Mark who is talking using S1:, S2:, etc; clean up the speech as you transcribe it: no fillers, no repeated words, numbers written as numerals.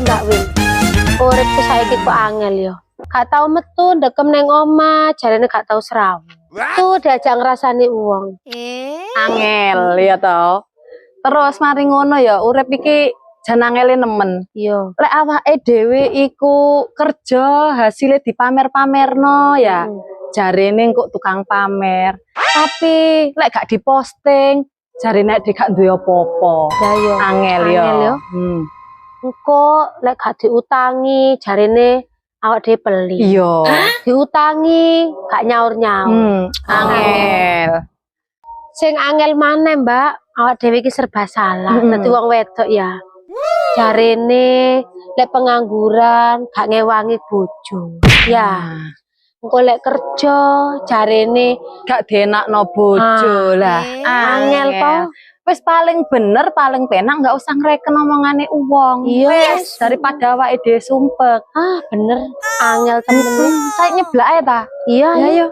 S1: Mbak Win. Uripku saiki kok angel yo. Gak tau metu ndekem neng omah, jarene gak tau serawu. Tuh diajak ngrasani uang.
S2: Angel ya toh. Terus mari ngono ya urip iki jan angele nemen.
S1: Iya.
S2: Lek awake dhewe iku kerja hasilnya dipamer-pamerno ya. Jarene kok tukang pamer. Tapi lek gak diposting, jarene nek gak duwe apa-apa.
S1: Ya yo.
S2: Angel yo.
S1: Engko lek gak diutangi, jarene awak dhewe beli.
S2: Iya.
S1: Diutangi gak nyaur-nyaur.
S2: Angel.
S1: Sing angel maneh, Mbak. Awak dhewe iki serba salah. Dadi wong wedok ya. Jarene lek pengangguran gak ngewangi bojo. Ya. Engko lek kerja jarene
S2: Gak dienakno bojo lah.
S1: angel to.
S2: Wis paling bener, paling penak nggak usah ngreken omongane uwong.
S1: Yes.
S2: Daripada awake dhewe sumpek.
S1: Bener. Angel temen.
S2: Saya nyeblak ae ta.
S1: Iya,
S2: Ya
S1: iya.
S2: yo.